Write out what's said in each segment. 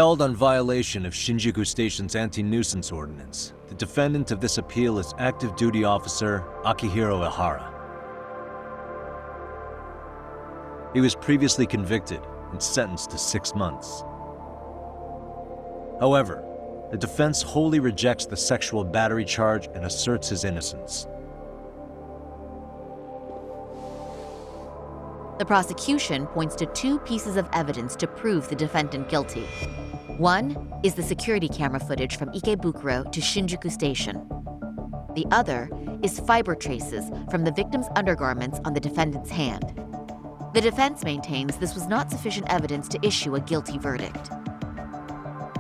Held on violation of Shinjuku Station's anti-nuisance ordinance, the defendant of this appeal is active duty officer Akihiro Ehara. He was previously convicted and sentenced to 6 months. However, the defense wholly rejects the sexual battery charge and asserts his innocence. The prosecution points to 2 pieces of evidence to prove the defendant guilty. One is the security camera footage from Ikebukuro to Shinjuku Station. The other is fiber traces from the victim's undergarments on the defendant's hand. The defense maintains this was not sufficient evidence to issue a guilty verdict.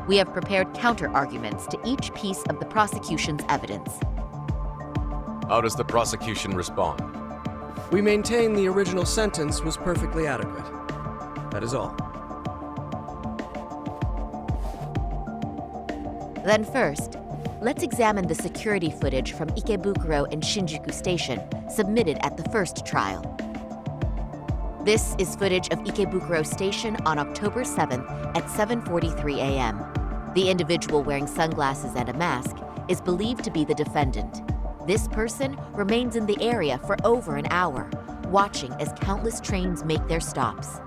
We have prepared counter-arguments to each piece of the prosecution's evidence. How does the prosecution respond? We maintain the original sentence was perfectly adequate. That is all. Then first, let's examine the security footage from Ikebukuro and Shinjuku Station submitted at the first trial. This is footage of Ikebukuro Station on October 7th at 7:43 a.m. The individual wearing sunglasses and a mask is believed to be the defendant. This person remains in the area for over an hour, watching as countless trains make their stops.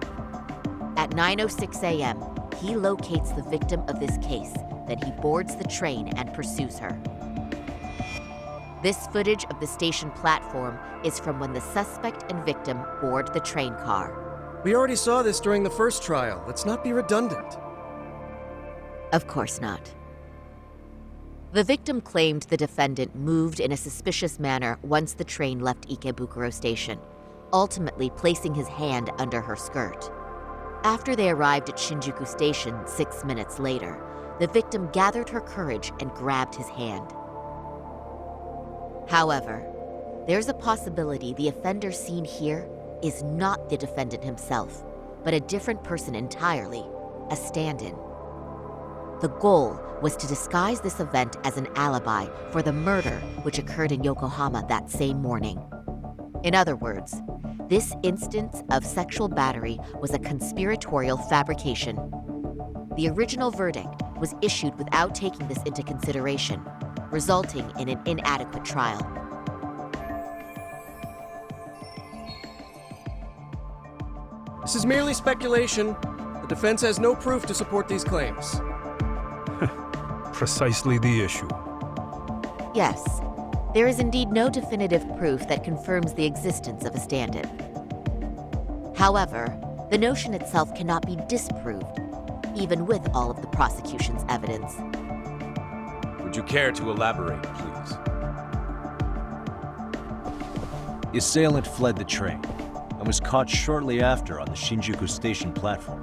At 9:06 a.m., he locates the victim of this case. Then he boards the train and pursues her. This footage of the station platform is from when the suspect and victim board the train car. We already saw this during the first trial. Let's not be redundant. Of course not. The victim claimed the defendant moved in a suspicious manner once the train left Ikebukuro Station, ultimately placing his hand under her skirt. After they arrived at Shinjuku Station 6 minutes later, the victim gathered her courage and grabbed his hand. However, there's a possibility the offender seen here is not the defendant himself, but a different person entirely, a stand-in. The goal was to disguise this event as an alibi for the murder which occurred in Yokohama that same morning. In other words, this instance of sexual battery was a conspiratorial fabrication. The original verdict was issued without taking this into consideration, resulting in an inadequate trial. This is merely speculation. The defense has no proof to support these claims. Precisely the issue. Yes, there is indeed no definitive proof that confirms the existence of a stand-in. However, the notion itself cannot be disproved, even with all of the prosecution's evidence. Would you care to elaborate, please? The assailant fled the train and was caught shortly after on the Shinjuku Station platform.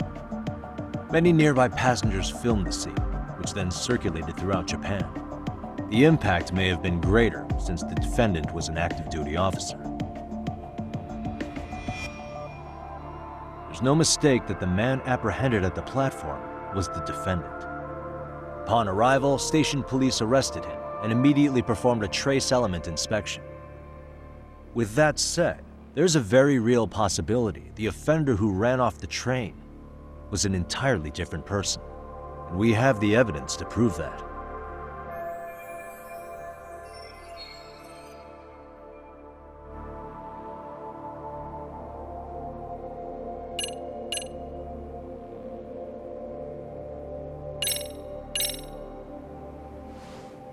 Many nearby passengers filmed the scene, which then circulated throughout Japan. The impact may have been greater since the defendant was an active duty officer. There's no mistake that the man apprehended at the platform was the defendant. Upon arrival, station police arrested him and immediately performed a trace element inspection. With that said, there's a very real possibility the offender who ran off the train was an entirely different person, and we have the evidence to prove that.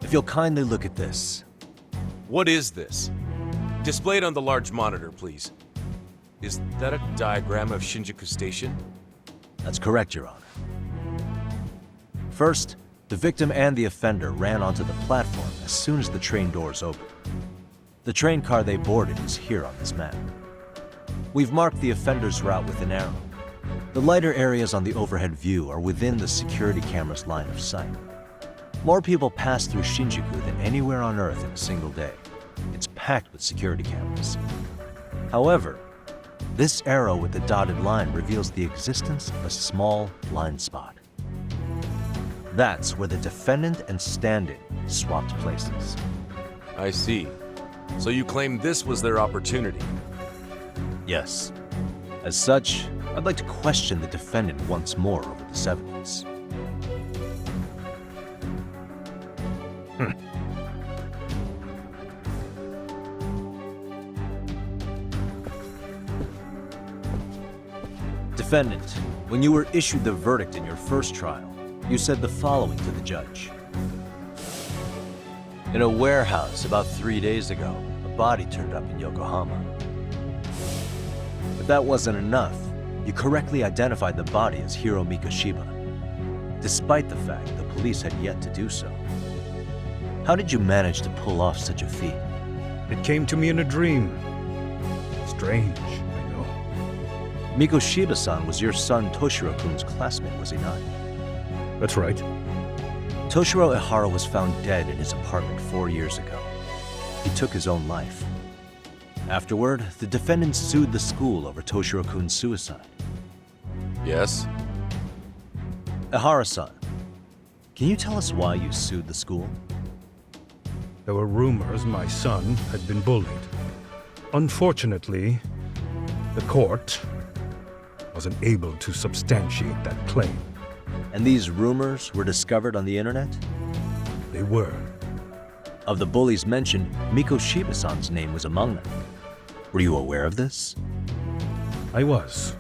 If you'll kindly look at this. What is this? Displayed on the large monitor, please. Is that a diagram of Shinjuku Station? That's correct, Your Honor. First, the victim and the offender ran onto the platform as soon as the train doors opened. The train car they boarded is here on this map. We've marked the offender's route with an arrow. The lighter areas on the overhead view are within the security camera's line of sight. More people pass through Shinjuku than anywhere on Earth in a single day. It's packed with security cameras. However, this arrow with the dotted line reveals the existence of a small blind spot. That's where the defendant and stand-in swapped places. I see. So you claim this was their opportunity? Yes. As such, I'd like to question the defendant once more over this evidence. Defendant, when you were issued the verdict in your first trial, you said the following to the judge. In a warehouse about 3 days ago, a body turned up in Yokohama. But that wasn't enough. You correctly identified the body as Hiro Mikoshiba, despite the fact the police had yet to do so. How did you manage to pull off such a feat? It came to me in a dream. Strange, I know. Mikoshiba-san was your son Toshiro-kun's classmate, was he not? That's right. Toshiro Ehara was found dead in his apartment 4 years ago. He took his own life. Afterward, the defendant sued the school over Toshiro-kun's suicide. Yes? Ehara-san, can you tell us why you sued the school? There were rumors my son had been bullied. Unfortunately, the court wasn't able to substantiate that claim. And these rumors were discovered on the internet? They were. Of the bullies mentioned, Mikoshiba-san's name was among them. Were you aware of this? I was.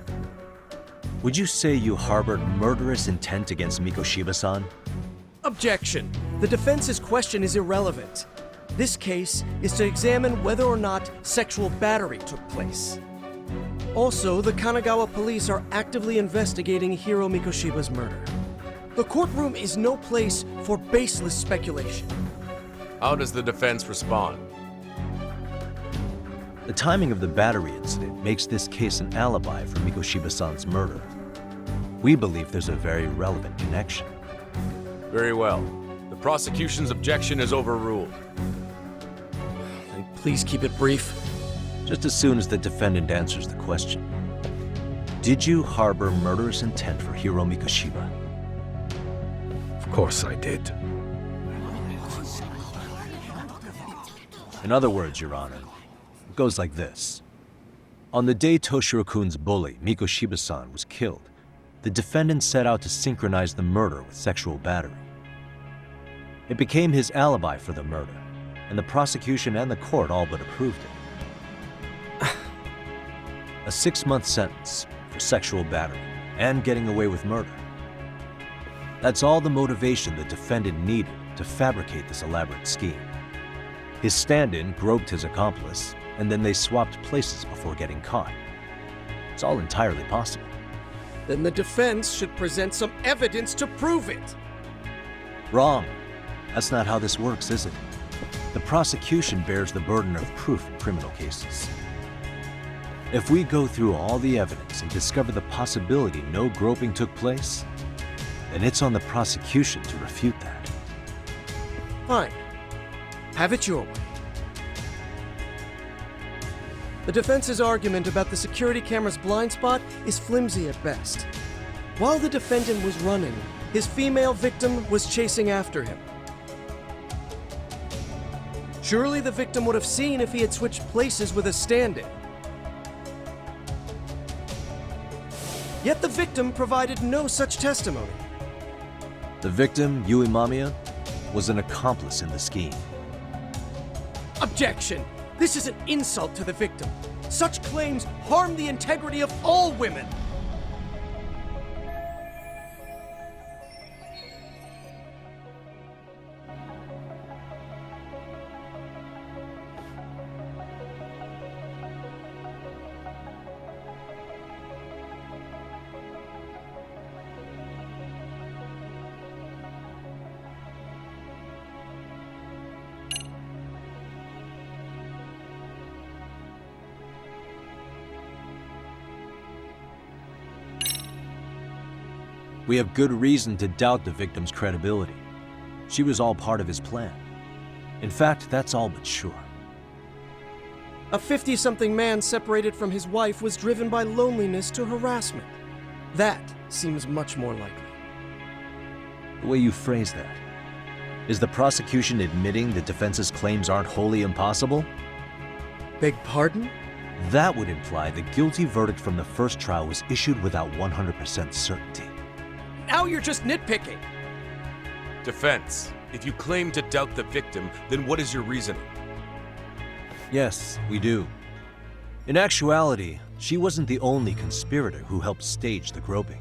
Would you say you harbored murderous intent against Mikoshiba-san? Objection. The defense's question is irrelevant. This case is to examine whether or not sexual battery took place. Also, the Kanagawa police are actively investigating Hiro Mikoshiba's murder. The courtroom is no place for baseless speculation. How does the defense respond? The timing of the battery incident makes this case an alibi for Mikoshiba-san's murder. We believe there's a very relevant connection. Very well. The prosecution's objection is overruled. And please keep it brief. Just as soon as the defendant answers the question. Did you harbor murderous intent for Hiro Mikoshiba? Of course I did. In other words, Your Honor, it goes like this. On the day Toshiro-kun's bully, Mikoshiba-san, was killed, the defendant set out to synchronize the murder with sexual battery. It became his alibi for the murder, and the prosecution and the court all but approved it. A 6-month sentence for sexual battery and getting away with murder. That's all the motivation the defendant needed to fabricate this elaborate scheme. His stand-in groped his accomplice, and then they swapped places before getting caught. It's all entirely possible. Then the defense should present some evidence to prove it. Wrong. That's not how this works, is it? The prosecution bears the burden of proof in criminal cases. If we go through all the evidence and discover the possibility no groping took place, then it's on the prosecution to refute that. Fine. Have it your way. The defense's argument about the security camera's blind spot is flimsy at best. While the defendant was running, his female victim was chasing after him. Surely the victim would have seen if he had switched places with a stand-in. Yet the victim provided no such testimony. The victim, Yui Mamiya, was an accomplice in the scheme. Objection! This is an insult to the victim. Such claims harm the integrity of all women. We have good reason to doubt the victim's credibility. She was all part of his plan. In fact, that's all but sure. A 50-something man separated from his wife was driven by loneliness to harassment. That seems much more likely. The way you phrase that. Is the prosecution admitting the defense's claims aren't wholly impossible? Beg pardon? That would imply the guilty verdict from the first trial was issued without 100% certainty. Now you're just nitpicking. Defense, If you claim to doubt the victim, then what is your reasoning? Yes, we do. In actuality, she wasn't the only conspirator who helped stage the groping.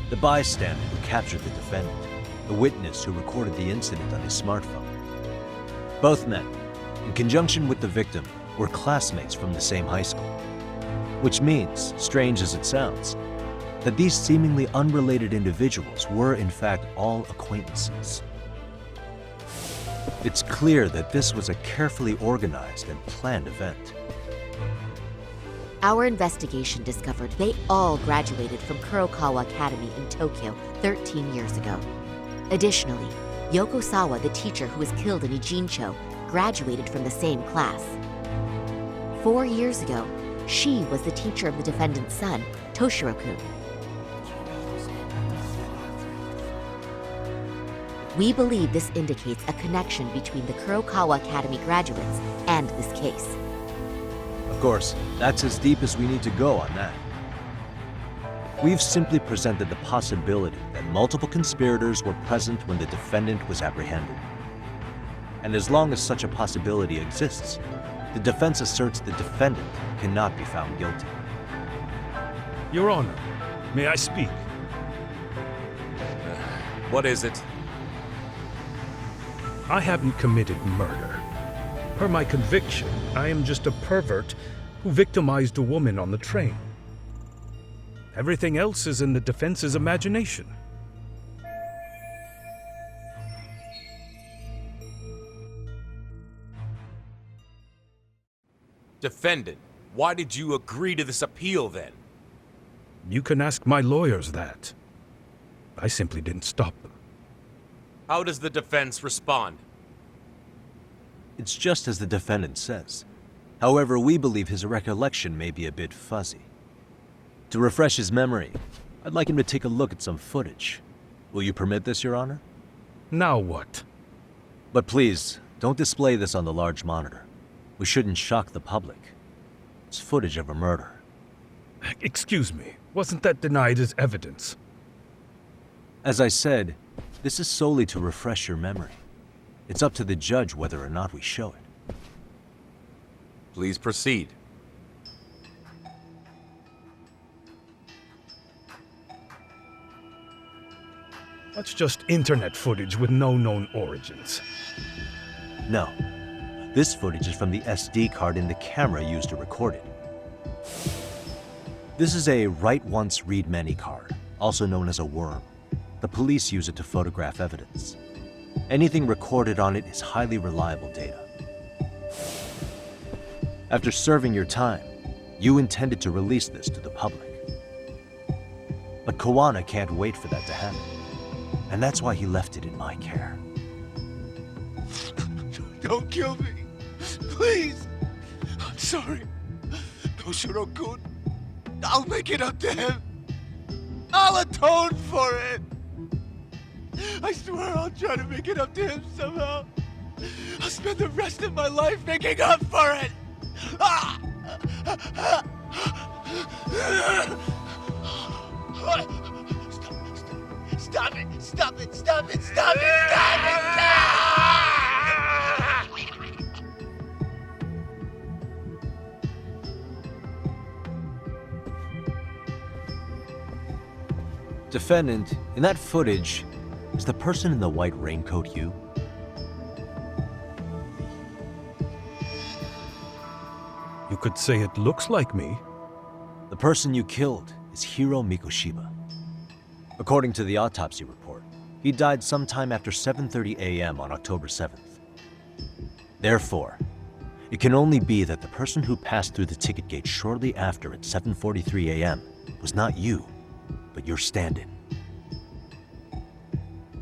The bystander who captured the defendant, the witness who recorded the incident on his smartphone. Both men, in conjunction with the victim, were classmates from the same high school. Which means, strange as it sounds, that these seemingly unrelated individuals were in fact all acquaintances. It's clear that this was a carefully organized and planned event. Our investigation discovered they all graduated from Kurokawa Academy in Tokyo 13 years ago. Additionally, Yoko Sawa, the teacher who was killed in Ijincho, graduated from the same class. 4 years ago, she was the teacher of the defendant's son, Toshiro-kun. We believe this indicates a connection between the Kurokawa Academy graduates and this case. Of course, that's as deep as we need to go on that. We've simply presented the possibility that multiple conspirators were present when the defendant was apprehended. And as long as such a possibility exists, the defense asserts the defendant cannot be found guilty. Your Honor, may I speak? What is it? I haven't committed murder. Per my conviction, I am just a pervert who victimized a woman on the train. Everything else is in the defense's imagination. Defendant, why did you agree to this appeal then? You can ask my lawyers that. I simply didn't stop them. How does the defense respond? It's just as the defendant says. However, we believe his recollection may be a bit fuzzy. To refresh his memory, I'd like him to take a look at some footage. Will you permit this, Your Honor? Now what? But please, don't display this on the large monitor. We shouldn't shock the public. It's footage of a murder. Excuse me, wasn't that denied as evidence? As I said, this is solely to refresh your memory. It's up to the judge whether or not we show it. Please proceed. That's just internet footage with no known origins. No. This footage is from the SD card in the camera used to record it. This is a write once, read many card, also known as a worm. The police use it to photograph evidence. Anything recorded on it is highly reliable data. After serving your time, you intended to release this to the public. But Kawana can't wait for that to happen. And that's why he left it in my care. Don't kill me. Please. I'm sorry. Toshiro-kun. I'll make it up to him. I'll atone for it. I swear I'll try to make it up to him somehow. I'll spend the rest of my life making up for it. Ah! Stop it! Stop it! Stop it! Stop it! Stop it! Defendant, in that footage, is the person in the white raincoat you? You could say it looks like me. The person you killed is Hiro Mikoshiba. According to the autopsy report, he died sometime after 7:30 a.m. on October 7th. Therefore, it can only be that the person who passed through the ticket gate shortly after at 7:43 a.m. was not you, but your stand-in.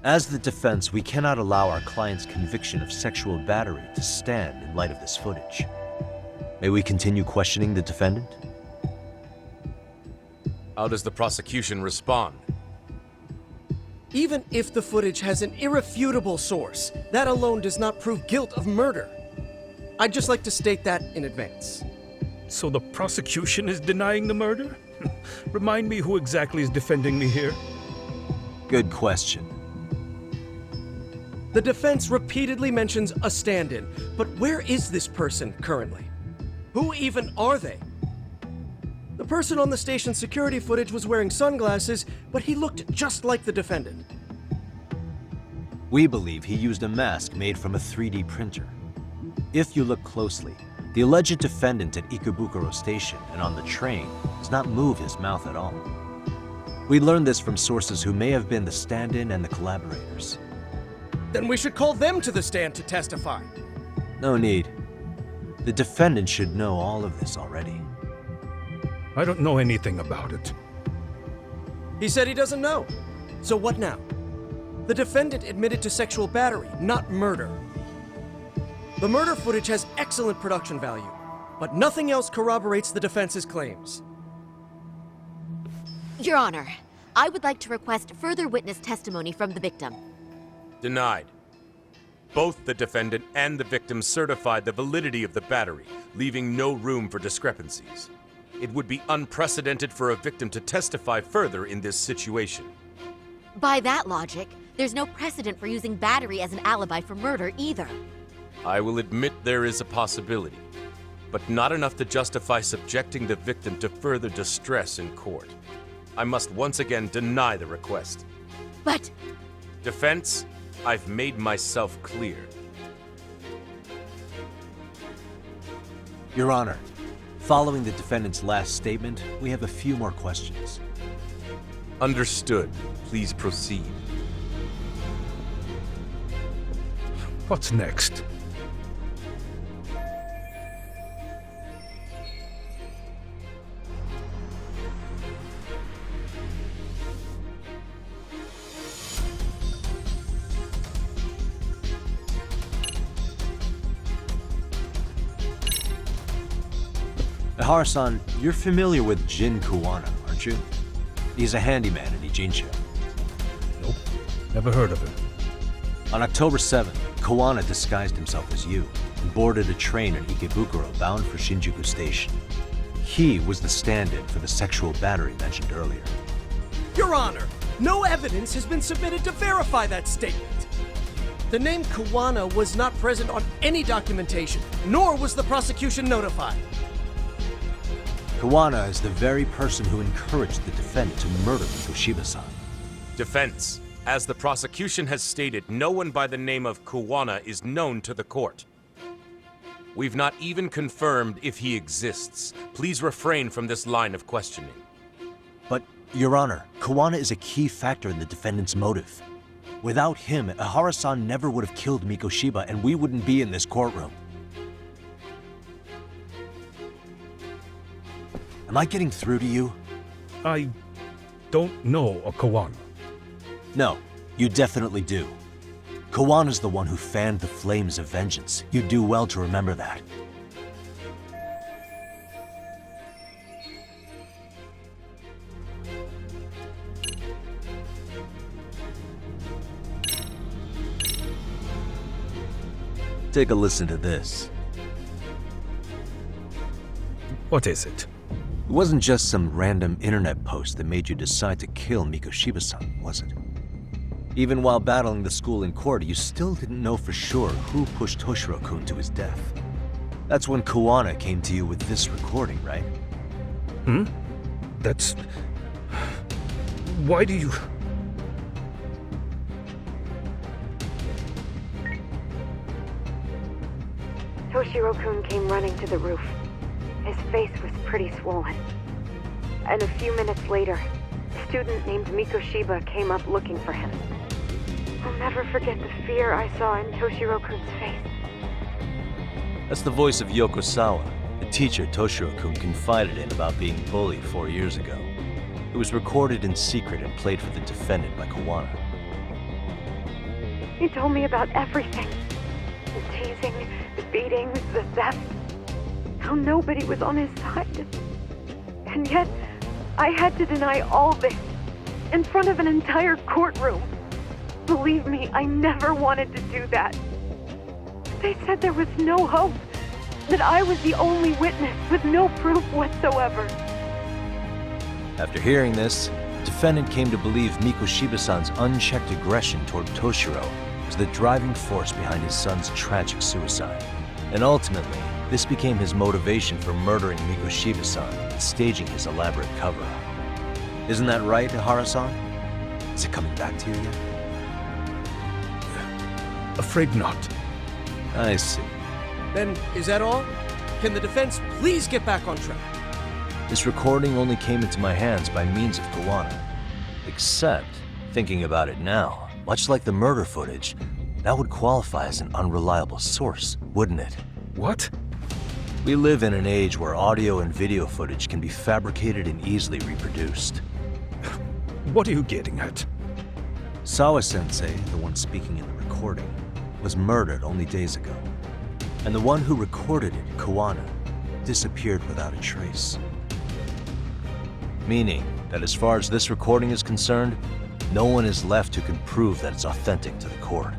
As the defense, we cannot allow our client's conviction of sexual battery to stand in light of this footage. May we continue questioning the defendant? How does the prosecution respond? Even if the footage has an irrefutable source, that alone does not prove guilt of murder. I'd just like to state that in advance. So the prosecution is denying the murder? Remind me who exactly is defending me here? Good question. The defense repeatedly mentions a stand-in, but where is this person currently? Who even are they? The person on the station's security footage was wearing sunglasses, but he looked just like the defendant. We believe he used a mask made from a 3D printer. If you look closely, the alleged defendant at Ikebukuro Station and on the train does not move his mouth at all. We learned this from sources who may have been the stand-in and the collaborators. Then we should call them to the stand to testify. No need. The defendant should know all of this already. I don't know anything about it. He said he doesn't know. So what now? The defendant admitted to sexual battery, not murder. The murder footage has excellent production value, but nothing else corroborates the defense's claims. Your Honor, I would like to request further witness testimony from the victim. Denied. Both the defendant and the victim certified the validity of the battery, leaving no room for discrepancies. It would be unprecedented for a victim to testify further in this situation. By that logic, there's no precedent for using battery as an alibi for murder either. I will admit there is a possibility, but not enough to justify subjecting the victim to further distress in court. I must once again deny the request. But... Defense, I've made myself clear. Your Honor, following the defendant's last statement, we have a few more questions. Understood. Please proceed. What's next? Ehara-san, you're familiar with Jin Kuwana, aren't you? He's a handyman in Ijincho. Nope. Never heard of him. On October 7th, Kuwana disguised himself as you and boarded a train in Ikebukuro bound for Shinjuku Station. He was the stand-in for the sexual battery mentioned earlier. Your Honor, no evidence has been submitted to verify that statement. The name Kuwana was not present on any documentation, nor was the prosecution notified. Kuwana is the very person who encouraged the defendant to murder Mikoshiba-san. Defense, as the prosecution has stated, no one by the name of Kuwana is known to the court. We've not even confirmed if he exists. Please refrain from this line of questioning. But, Your Honor, Kuwana is a key factor in the defendant's motive. Without him, Ehara-san never would have killed Mikoshiba and we wouldn't be in this courtroom. Am I getting through to you? I don't know a Kawana. No, you definitely do. Kawana's the one who fanned the flames of vengeance. You do well to remember that. Take a listen to this. What is it? It wasn't just some random internet post that made you decide to kill Mikoshiba-san, was it? Even while battling the school in court, you still didn't know for sure who pushed Toshiro-kun to his death. That's when Kuwana came to you with this recording, right? That's... Why do you... Toshiro-kun came running to the roof. His face was pretty swollen. And a few minutes later, a student named Mikoshiba came up looking for him. I'll never forget the fear I saw in Toshiro-kun's face. That's the voice of Yokosawa, the teacher Toshiro-kun confided in about being bullied 4 years ago. It was recorded in secret and played for the defendant by Kuwana. He told me about everything. The teasing, the beatings, the theft. How nobody was on his side. And yet, I had to deny all this in front of an entire courtroom. Believe me, I never wanted to do that. They said there was no hope, that I was the only witness with no proof whatsoever. After hearing this, the defendant came to believe Mikoshiba-san's unchecked aggression toward Toshiro was the driving force behind his son's tragic suicide. And ultimately, this became his motivation for murdering Mikoshiba-san and staging his elaborate cover-up. Isn't that right, Ehara-san? Is it coming back to you yet? Afraid not. I see. Then, is that all? Can the defense please get back on track? This recording only came into my hands by means of Kawana. Except, thinking about it now, much like the murder footage, that would qualify as an unreliable source, wouldn't it? What? We live in an age where audio and video footage can be fabricated and easily reproduced. What are you getting at? Sawa-sensei, the one speaking in the recording, was murdered only days ago. And the one who recorded it, Kawana, disappeared without a trace. Meaning that as far as this recording is concerned, no one is left who can prove that it's authentic to the court.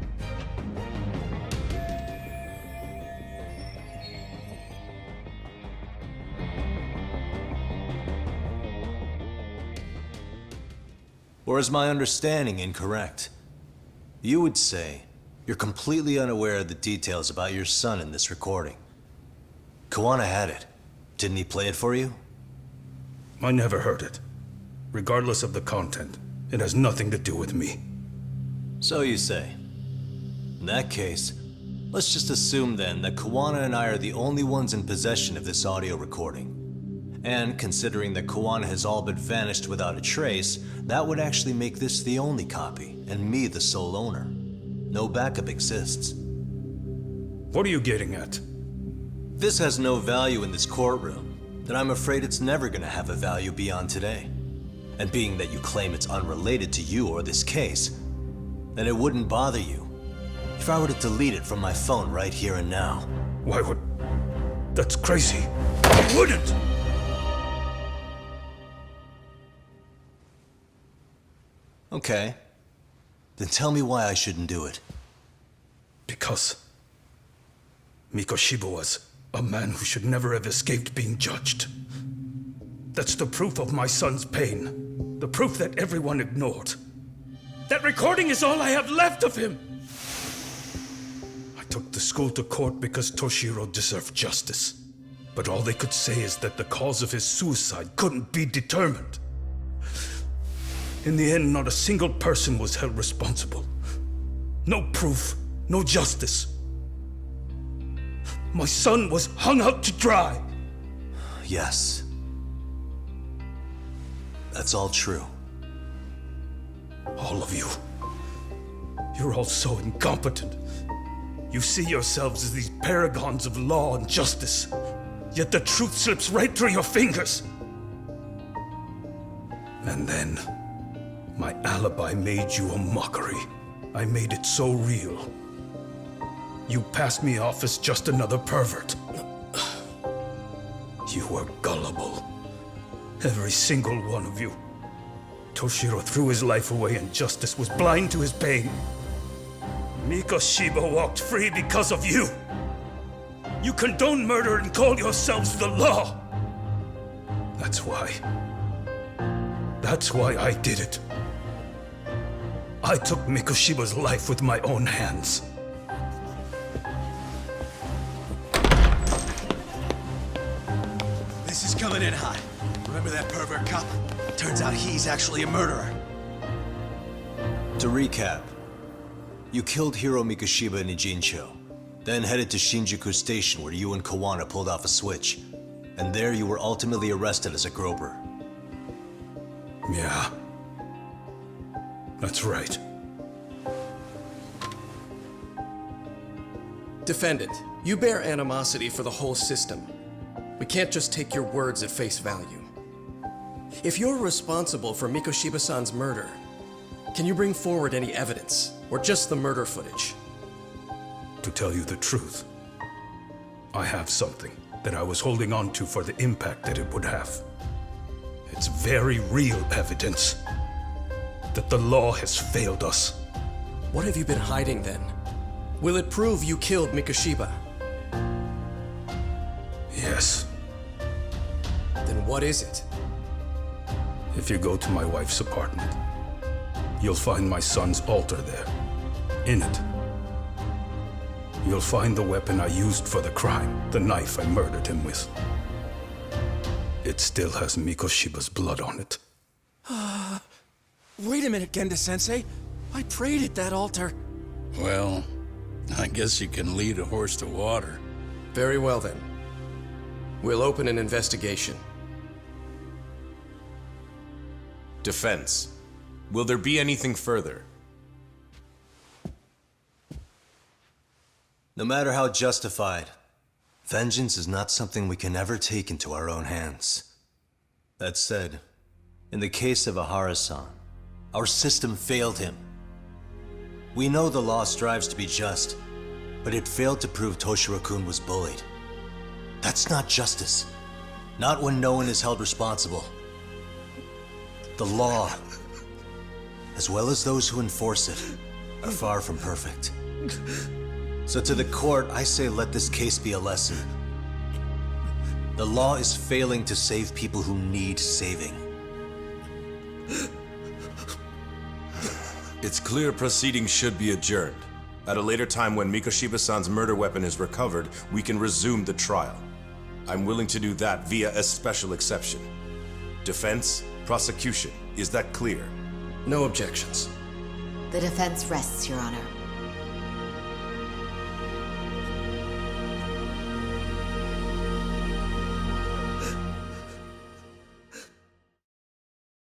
Or is my understanding incorrect? You would say you're completely unaware of the details about your son in this recording. Kawana had it. Didn't he play it for you? I never heard it. Regardless of the content, it has nothing to do with me. So you say. In that case, let's just assume then that Kawana and I are the only ones in possession of this audio recording. And considering that Kawana has all but vanished without a trace, that would actually make this the only copy, and me the sole owner. No backup exists. What are you getting at? This has no value in this courtroom, then I'm afraid it's never gonna have a value beyond today. And being that you claim it's unrelated to you or this case, then it wouldn't bother you if I were to delete it from my phone right here and now. Why would... That's crazy. I wouldn't! Okay. Then tell me why I shouldn't do it. Because Mikoshiba was a man who should never have escaped being judged. That's the proof of my son's pain. The proof that everyone ignored. That recording is all I have left of him! I took the school to court because Toshiro deserved justice. But all they could say is that the cause of his suicide couldn't be determined. In the end, not a single person was held responsible. No proof, no justice. My son was hung out to dry. Yes. That's all true. All of you. You're all so incompetent. You see yourselves as these paragons of law and justice. Yet the truth slips right through your fingers. And then, my alibi made you a mockery. I made it so real. You passed me off as just another pervert. You were gullible. Every single one of you. Toshiro threw his life away and justice was blind to his pain. Mikoshiba walked free because of you. You condone murder and call yourselves the law. That's why I did it. I took Mikoshiba's life with my own hands. This is coming in hot. Remember that pervert cop? Turns out he's actually a murderer. To recap, you killed Hiro Mikoshiba in Ijincho, then headed to Shinjuku Station where you and Kawana pulled off a switch, and there you were ultimately arrested as a groper. Yeah. That's right. Defendant, you bear animosity for the whole system. We can't just take your words at face value. If you're responsible for Mikoshiba-san's murder, can you bring forward any evidence, or just the murder footage? To tell you the truth, I have something that I was holding on to for the impact that it would have. It's very real evidence that the law has failed us. What have you been hiding then? Will it prove you killed Mikoshiba? Yes. Then what is it? If you go to my wife's apartment, you'll find my son's altar there. In it, you'll find the weapon I used for the crime, the knife I murdered him with. It still has Mikoshiba's blood on it. Wait a minute, Genda-sensei. I prayed at that altar. Well, I guess you can lead a horse to water. Very well then. We'll open an investigation. Defense. Will there be anything further? No matter how justified, vengeance is not something we can ever take into our own hands. That said, in the case of Ehara-san, our system failed him. We know the law strives to be just, but it failed to prove Toshiro-kun was bullied. That's not justice. Not when no one is held responsible. The law, as well as those who enforce it, are far from perfect. So to the court, I say let this case be a lesson. The law is failing to save people who need saving. It's clear proceedings should be adjourned. At a later time when Mikoshiba-san's murder weapon is recovered, we can resume the trial. I'm willing to do that via a special exception. Defense, prosecution, is that clear? No objections. The defense rests, Your Honor.